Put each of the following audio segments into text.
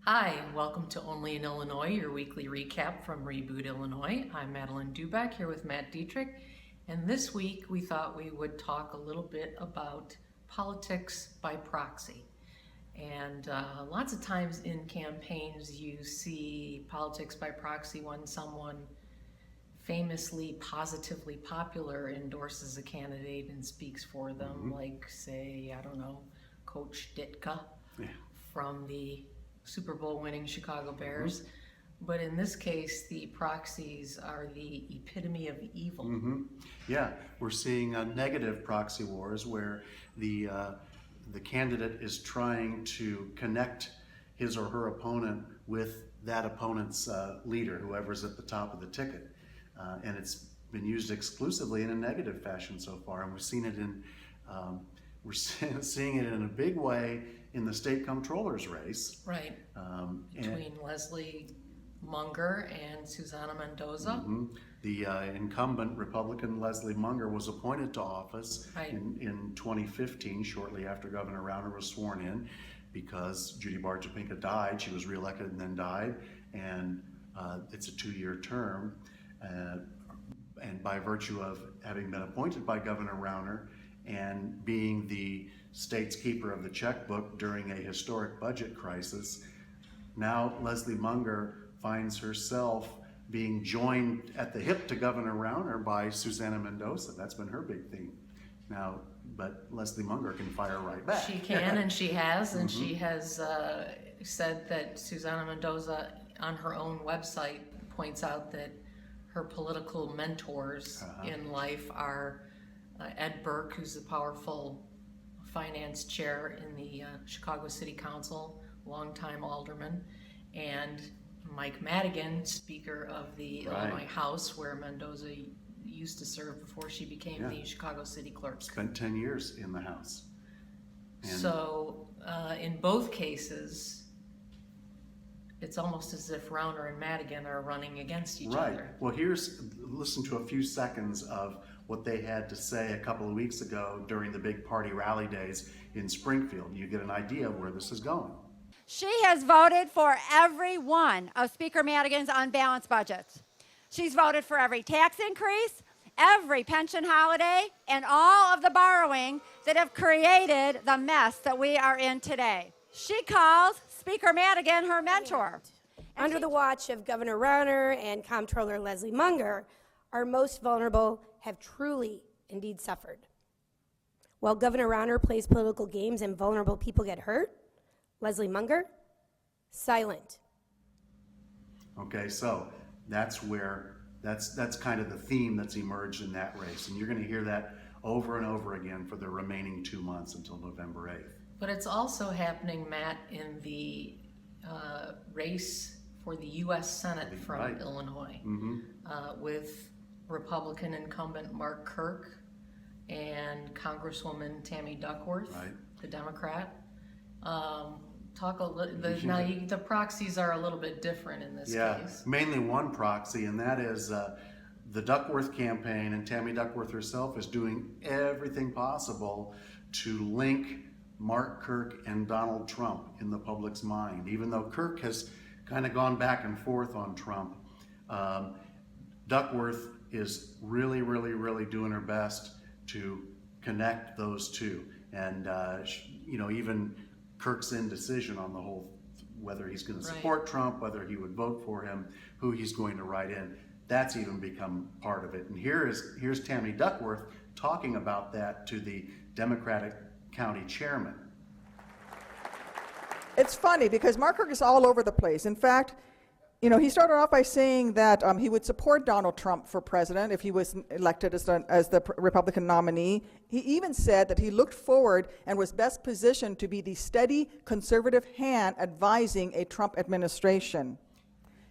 Hi, and welcome to Only in Illinois, your weekly recap from Reboot Illinois. I'm Madeline Dubeck here with Matt Dietrich, and this week we thought we would talk a little bit about politics by proxy. And lots of times in campaigns you see politics by proxy when someone famously, positively popular endorses a candidate and speaks for them, like say, I don't know, Coach Ditka from the Super Bowl winning Chicago Bears. But in this case, the proxies are the epitome of evil. Yeah, we're seeing negative proxy wars where the candidate is trying to connect his or her opponent with that opponent's leader, whoever's at the top of the ticket. And it's been used exclusively in a negative fashion so far, and we've seen it in seeing it in a big way in the state comptroller's race. Right. Between Leslie Munger and Susanna Mendoza. The incumbent Republican Leslie Munger was appointed to office in 2015, shortly after Governor Rauner was sworn in, because Judy Bartopinka died. She was reelected and then died, and it's a 2-year term. And by virtue of having been appointed by Governor Rauner and being the state's keeper of the checkbook during a historic budget crisis, now Leslie Munger finds herself being joined at the hip to Governor Rauner by Susanna Mendoza. That's been her big theme. Now, but Leslie Munger can fire right back. She can, and she has, and she has said that Susanna Mendoza on her own website points out that her political mentors in life are Ed Burke, who's the powerful finance chair in the Chicago City Council, longtime alderman, and Mike Madigan, Speaker of the Illinois House, where Mendoza used to serve before she became the Chicago City Clerk. Spent 10 years in the House. And so in both cases, it's almost as if Rauner and Madigan are running against each other. Well, listen to a few seconds of what they had to say a couple of weeks ago during the big party rally days in Springfield. You get an idea of where this is going. She has voted for every one of Speaker Madigan's unbalanced budgets. She's voted for every tax increase, every pension holiday, and all of the borrowing that have created the mess that we are in today. She calls Speaker Madigan her mentor. Under the watch of Governor Rauner and Comptroller Leslie Munger, our most vulnerable have truly indeed suffered. While Governor Rauner plays political games and vulnerable people get hurt, Leslie Munger, silent. Okay, so that's kind of the theme that's emerged in that race, and you're going to hear that over and over again for the remaining 2 months until November 8th. But it's also happening, Matt, in the race for the U.S. Senate from Illinois with Republican incumbent Mark Kirk and Congresswoman Tammy Duckworth, the Democrat. Talk a little. The proxies are a little bit different in this case. Mainly one proxy, and that is the Duckworth campaign, and Tammy Duckworth herself is doing everything possible to link Mark Kirk and Donald Trump in the public's mind. Even though Kirk has kind of gone back and forth on Trump, Duckworth is really doing her best to connect those two. And even Kirk's indecision on the whole, whether he's going to support Trump, whether he would vote for him, who he's going to write in, that's even become part of it. And here's Tammy Duckworth talking about that to the Democratic County chairman. It's funny because Mark Kirk is all over the place. In fact, he started off by saying that he would support Donald Trump for president if he was elected as the Republican nominee. He even said that he looked forward and was best positioned to be the steady conservative hand advising a Trump administration.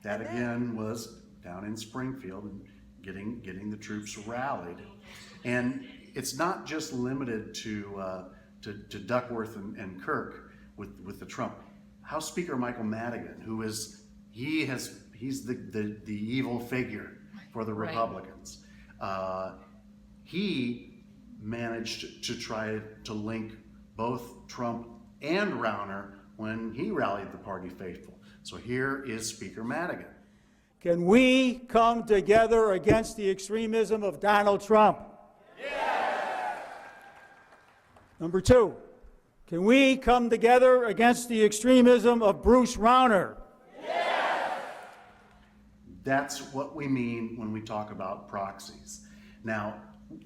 That again was down in Springfield and getting the troops rallied. And it's not just limited to Duckworth and Kirk with the Trump. House Speaker Michael Madigan, who is he's the evil figure for the Republicans. He managed to try to link both Trump and Rauner when he rallied the party faithful. So here is Speaker Madigan. Can we come together against the extremism of Donald Trump? Yes! Number two, can we come together against the extremism of Bruce Rauner? Yes! That's what we mean when we talk about proxies. Now,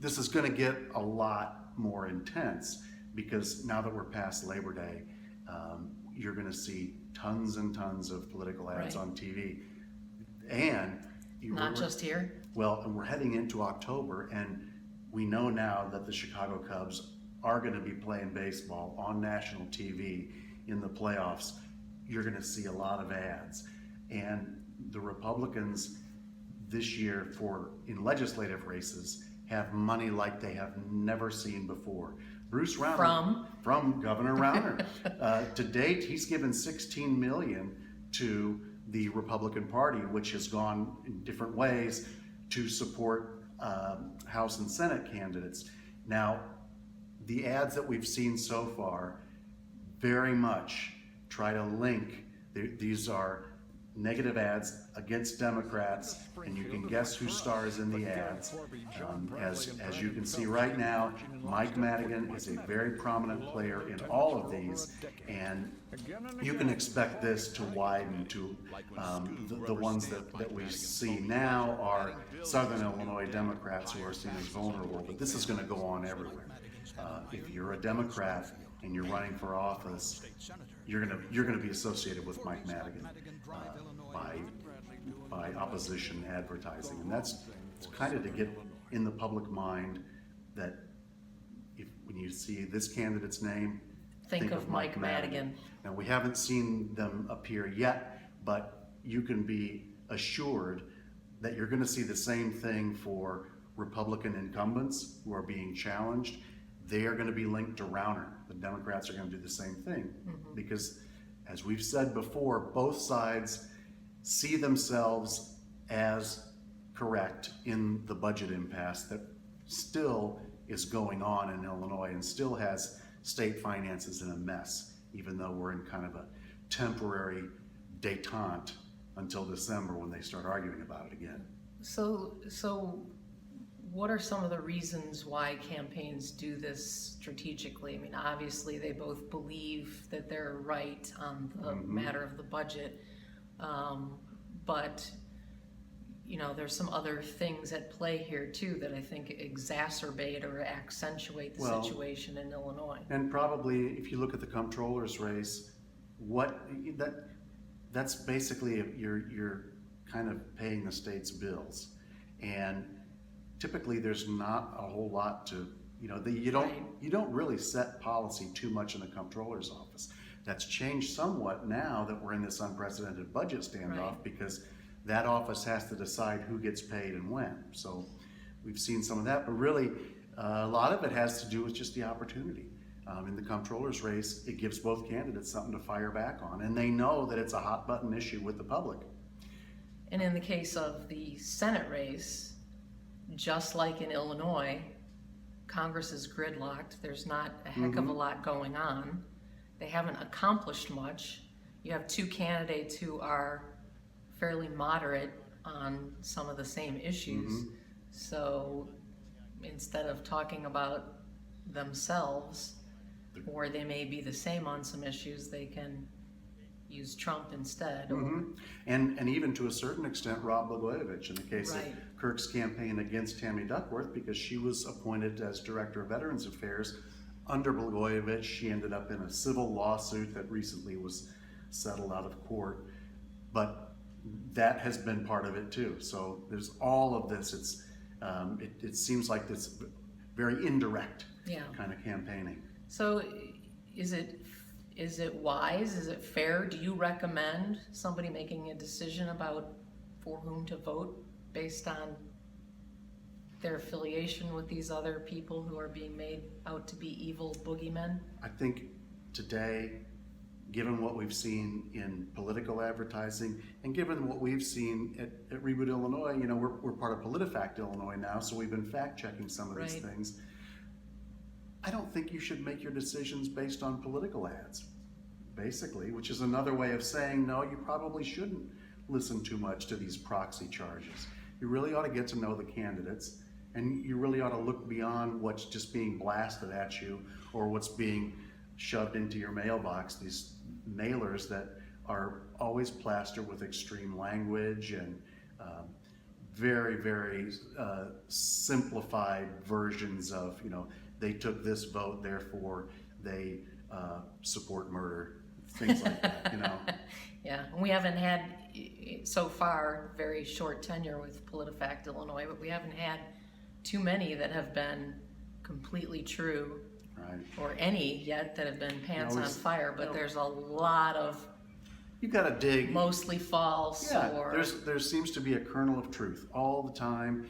this is going to get a lot more intense because now that we're past Labor Day, you're going to see tons and tons of political ads on TV. And Not just here. Well, and we're heading into October, and we know now that the Chicago Cubs are going to be playing baseball on national TV in the playoffs. You're going to see a lot of ads. And the Republicans this year in legislative races have money like they have never seen before. Bruce Rauner from Governor Rauner. To date, he's given $16 million to the Republican Party, which has gone in different ways to support House and Senate candidates. Now, the ads that we've seen so far very much try to link, these are negative ads against Democrats, and you can guess who stars in the ads. As you can see right now, Mike Madigan is a very prominent player in all of these, and you can expect this to widen to the ones that we see now are Southern Illinois Democrats who are seen as vulnerable, but this is going to go on everywhere. If you're a Democrat and you're running for office, you're going to be associated with Mike Madigan by opposition advertising, and that's kind of to get in the public mind that when you see this candidate's name, think of Mike Madigan. Now, we haven't seen them appear yet, but you can be assured that you're going to see the same thing for Republican incumbents who are being challenged. They are going to be linked to Rauner. The Democrats are going to do the same thing because, as we've said before, both sides see themselves as correct in the budget impasse that still is going on in Illinois and still has state finances in a mess, even though we're in kind of a temporary detente until December when they start arguing about it again. So what are some of the reasons why campaigns do this strategically? I mean, obviously they both believe that they're right on the matter of the budget, but you know, there's some other things at play here too that I think exacerbate or accentuate the situation in Illinois. And probably, if you look at the comptroller's race, that's basically you're kind of paying the state's bills, and typically there's not a whole lot to, you don't really set policy too much in the comptroller's office. That's changed somewhat now that we're in this unprecedented budget standoff because that office has to decide who gets paid and when. So we've seen some of that, but really a lot of it has to do with just the opportunity. In the comptroller's race, it gives both candidates something to fire back on, and they know that it's a hot button issue with the public. And in the case of the Senate race, just like in Illinois, Congress is gridlocked. There's not a heck of a lot going on. They haven't accomplished much. You have two candidates who are fairly moderate on some of the same issues. So instead of talking about themselves, or they may be the same on some issues, they can use Trump instead. And even to a certain extent, Rob Blagojevich, in the case of Kirk's campaign against Tammy Duckworth, because she was appointed as Director of Veterans Affairs. Under Blagojevich, she ended up in a civil lawsuit that recently was settled out of court. But that has been part of it too. So there's all of this. It seems like this very indirect kind of campaigning. So is it wise? Is it fair? Do you recommend somebody making a decision about for whom to vote based on their affiliation with these other people who are being made out to be evil boogeymen? I think today, given what we've seen in political advertising and given what we've seen at Reboot Illinois, we're part of PolitiFact Illinois now, so we've been fact-checking some of these things. I don't think you should make your decisions based on political ads. basically, which is another way of saying, no, you probably shouldn't listen too much to these proxy charges. You really ought to get to know the candidates, and you really ought to look beyond what's just being blasted at you or what's being shoved into your mailbox, these mailers that are always plastered with extreme language and very, very simplified versions of, they took this vote, therefore they support murder, things like that, Yeah, and we haven't had, so far, very short tenure with PolitiFact Illinois, but we haven't had too many that have been completely true, right? or any yet that have been pants on Always- fire, but there's a lot of You gotta dig. mostly false Yeah, or... there seems to be a kernel of truth all the time,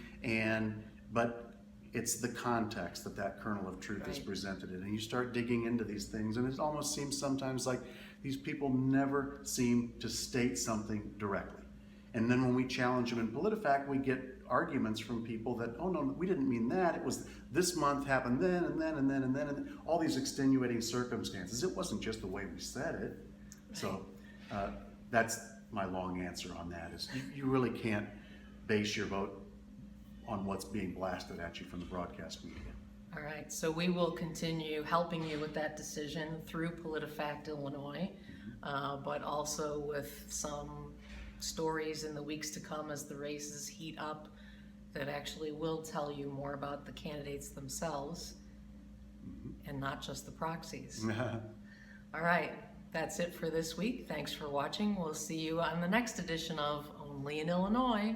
but it's the context that kernel of truth is Right. presented in, and you start digging into these things, and it almost seems sometimes like these people never seem to state something directly. And then when we challenge them in PolitiFact, we get arguments from people that, oh no, we didn't mean that. It was this month happened then, and then, and then, and then, and all these extenuating circumstances. It wasn't just the way we said it. So that's my long answer on that, is you really can't base your vote on what's being blasted at you from the broadcast media. All right, so we will continue helping you with that decision through PolitiFact Illinois, but also with some stories in the weeks to come as the races heat up that actually will tell you more about the candidates themselves and not just the proxies. All right, that's it for this week. Thanks for watching. We'll see you on the next edition of Only in Illinois.